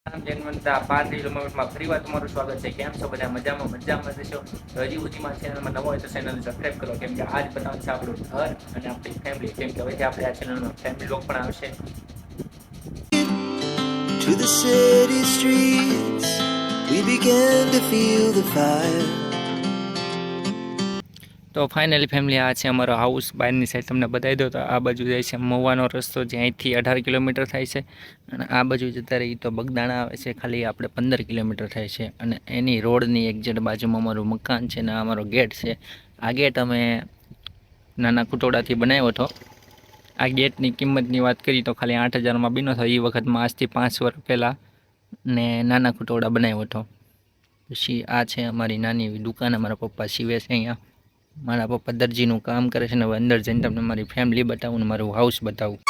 જન્મતા 5 કિલોમીટરમાં ફરીવાર તમારું સ્વાગત છે. કેમ છો બધા? મજામાં જશો. હજી સુધીમાં ચેનલમાં નવો હોય તો ચેનલને સબસ્ક્રાઈબ કરો, કેમ કે આજ બનાવશે આપણું ઘર અને આપણી ફેમિલી. કેમ કે હવે આપણે આ ચેનલમાં ફેમિલી વ્લોગ પણ આવશે. To the city streets, we began to feel the fire. તો ફાઇનલી ફેમિલી, આ છે અમારો હાઉસ. બહારની સાઈડ તમને બતાવી દો તો આ બાજુ જાય છે મહુવાનો રસ્તો, જે અહીંથી 18 કિલોમીટર થાય છે. અને આ બાજુ જતા રહી તો બગદાણા આવે છે, ખાલી આપણે 15 કિલોમીટર થાય છે. અને એની રોડની એક્ઝેક્ટ બાજુમાં અમારું મકાન છે ને અમારો ગેટ છે. આ ગેટ અમે નાના કુટોડાથી બનાવ્યો હતો. આ ગેટની કિંમતની વાત કરી તો ખાલી 8,000માં બન્યો હતો. એ વખતમાં આજથી 5 વર્ષ પહેલાં ને નાના કુટોડા બનાવ્યો હતો. પછી આ છે અમારી નાની એવી દુકાન, અમારા પપ્પા સીવે છે અહીંયા. મારા પપ્પા દરજીનું કામ કરે છે ને હવે અંદર જઈને તમને મારી ફેમિલી બતાવું ને મારું હાઉસ બતાવું.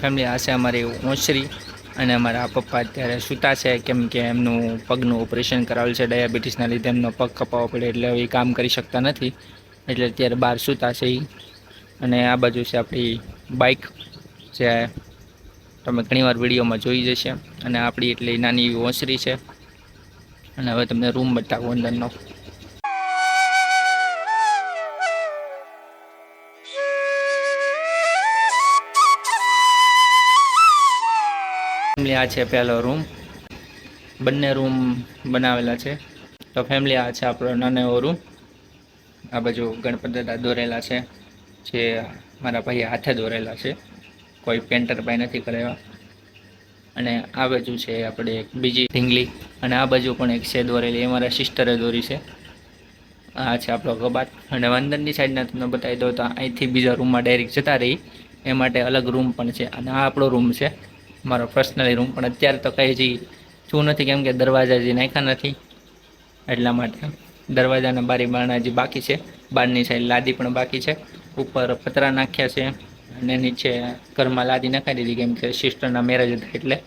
ફેમિલી, આ છે અમારી ઓસરી અને અમારા પપ્પા અત્યારે સૂતા છે, કેમ કે એમનું પગનું ઓપરેશન કરાવેલ છે. ડાયાબિટીસના લીધે એમનો પગ કપાવવો પડે એટલે એ કામ કરી શકતા નથી, એટલે અત્યારે બહાર સૂતા છે એ. અને આ બાજુ છે આપણી બાઇક, જે તમે ઘણીવાર વિડીયોમાં જોઈ જશે. અને આપણી એટલી નાની એવી ઓસરી છે. અને હવે તમને રૂમ બતાવો અંદરનો. આ છે પહેલો રૂમ. બંને રૂમ બનાવેલા છે. તો ફેમિલી, આ છે આપણો નાનો એવો રૂમ. આ બાજુ ગણપતિ દાદા દોરેલા છે, જે મારા ભાઈએ હાથે દોરેલા છે, કોઈ પેન્ટર ભાઈ નથી કરાવ્યા. અને આ બાજુ છે આપણે એક બીજી ઢીંગલી, અને આ બાજુ પણ એક છે દોરેલી, એ મારા સિસ્ટરે દોરી છે. આ છે આપણો કબાટ. અને અંદરની સાઈડના તમને બતાવી દો તો અહીંથી બીજા રૂમમાં ડાયરેક્ટ જતા રહી, એ માટે અલગ રૂમ પણ છે. અને આ આપણો રૂમ છે, મારો પર્સનલી રૂમ. પણ અત્યારે તો કંઈ હજી શું નથી, કેમ કે દરવાજા હજી નાખ્યા નથી, એટલા માટે દરવાજાના બારી બારણા હજી બાકી છે. બહારની સાઈડ લાદી પણ બાકી છે. ઉપર પતરા નાખ્યા છે અને નીચે ઘરમાં લાદી નખાઈ દીધી, કેમ કે સિસ્ટરના મેરેજ હતા એટલે.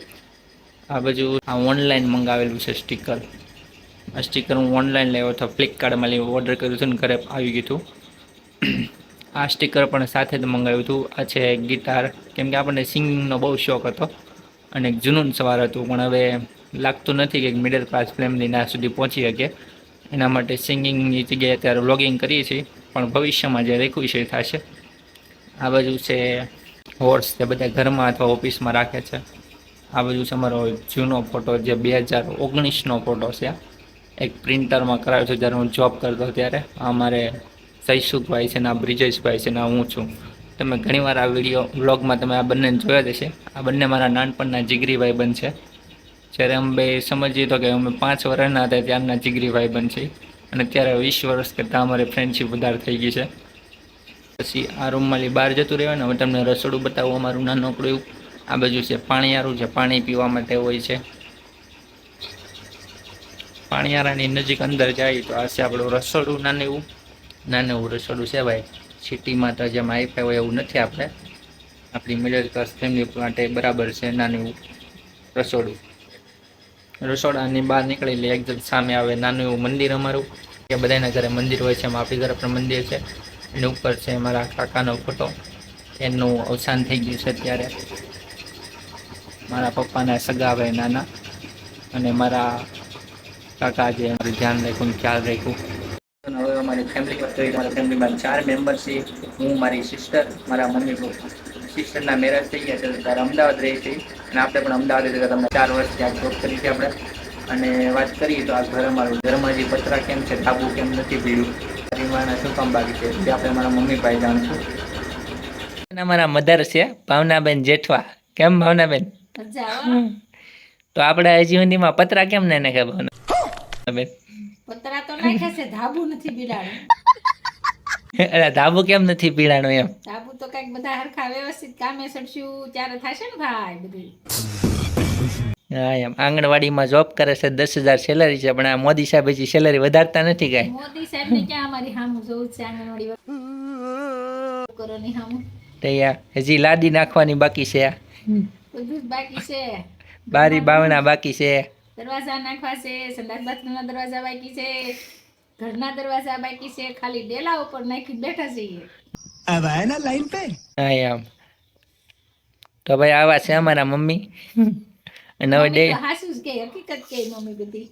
આ બાજુ આ ઓનલાઈન મંગાવેલું છે સ્ટીકર. આ સ્ટીકર હું ઓનલાઈન લેવો હતો, ફ્લિપકાર્ટમાં ઓર્ડર કર્યું હતું ને ઘરે આવી ગયું હતું. આ સ્ટીકર પણ સાથે જ મંગાવ્યું હતું. આ છે ગિટાર, કેમ કે આપણને સિંગિંગનો બહુ શોખ હતો અને એક જુનૂન સવાર હતું, પણ હવે લાગતું નથી કે મિડલ ક્લાસ ફેમિલીને આ સુધી પહોંચી શકે. એના માટે સિંગિંગની જગ્યાએ અત્યારે વ્લોગિંગ કરીએ છીએ, પણ ભવિષ્યમાં જે રેખું છે એ થશે. આ બાજુ છે હોર્સ, જે બધા ઘરમાં અથવા ઓફિસમાં રાખે છે. આ બાજુ છે અમારો જૂનો ફોટો, જે 2019નો ફોટો છે. એક પ્રિન્ટરમાં કરાવ્યો છે જ્યારે હું જોબ કરતો ત્યારે. આ અમારે જયસુખભાઈ છે ને આ બ્રિજેશભાઈ છે ને હું છું. તમે ઘણીવાર આ વિડીયો વ્લોગમાં તમે આ બંનેને જોયા જ હશે. આ બંને મારા નાનપણના જીગરી ભાઈબંધ છે. જ્યારે અમે બે સમજીએ તો કે અમે 5 વર્ષના હતા ત્યારના જીગરી ભાઈબંધ છે, અને અત્યારે 20 વર્ષ કરતાં અમારી ફ્રેન્ડશીપ વધારે થઈ ગઈ છે. પછી આ રૂમમાંથી બહાર જતું રહેવાનું. હવે તમને રસોડું બતાવું અમારું નાનકડું એવું. આ બાજુ છે પાણીયારું, છે પાણી પીવા માટે હોય છે. પાણીયારાની નજીક અંદર જાય તો આ છે આપણું રસોડું, નાનું એવું રસોડું છે ભાઈ. સિટીમાં તો જેમ હાઈફાઈ હોય એવું નથી. આપણી મિડલ ક્લાસ ફેમિલી માટે બરાબર છે નાનું એવું રસોડું. રસોડાની બહાર નીકળી એટલે એકદમ સામે આવે નાનું એવું મંદિર અમારું, કે બધાના ઘરે મંદિર હોય છે, એમ આપણી ઘરે પણ મંદિર છે. એની ઉપર છે મારા કાકાનો ફોટો, એનું અવસાન થઈ ગયું છે ત્યારે. મારા પપ્પાના સગા ભાઈ નાના, અને મારા કાકા જે અમારું ધ્યાન રાખ્યું, ખ્યાલ રાખ્યું. હવે અમારી ફેમિલી પર જોઈએ, મારા ફેમિલીમાં 4 મેમ્બર છે. હું, મારી સિસ્ટર, મારા મમ્મી પપ્પા. સિસ્ટરના મેરેજ થઈ ગયા છે, ત્યારે અમદાવાદ રહી છે, અને આપણે પણ અમદાવાદ રહી તમે 4 વર્ષ ત્યાં જોબ કરી છે આપણે. અને વાત કરીએ તો આ ઘર અમારું, ઘરમાં જે પતરા કેમ છે, ધાબુ કેમ નથી પીડ્યું, પરિવારના શું કામ બાકી છે તે આપણે મારા મમ્મી પાસે જાણશું. અમારા મધર છે ભાવનાબેન જેઠવા. કેમ ભાવનાબેન? તો આપણે હજી સુધીમાં પતરા કેમ ને નાખ્યા ભાવનાબેન? પતરા તો નાખ્યા છે, ધાબુ નથી પીડાણું. અરે ધાબુ કેમ નથી પીડાણું એમ? ધાબુ તો કઈક બધા હરખા વ્યવસ્થિત કામે સડશું ત્યારે થશે ને ભાઈ બધું. હા એમ. આંગણવાડીમાં જોબ કરે છે, 10,000 સેલરી છે, પણ આ મોદી સાહેબ હજી સેલરી વધારતા નથી કાંઈ. મોદી સાહેબ ને ક્યાં અમારી સામું જોવું છે આંગણવાડી? કરો ની હામું. તૈયાર હજી લાદી નાખવાની બાકી છે, બધું જ બાકી છે. બારી બાવણા બાકી છે, દરવાજા નાખવા છે, સંડાસ બાથરૂમના દરવાજા બાકી છે, ઘરના દરવાજા બાકી છે, ખાલી ડેલા ઉપર નાખી બેઠા છીએ. अब आए ना लाइन पे. હા એમ. તો ભાઈ આવા છે અમારા મમ્મી. અને હવે મમ્મી તો હાસુ જ કે હકીકત કે મમ્મી બધી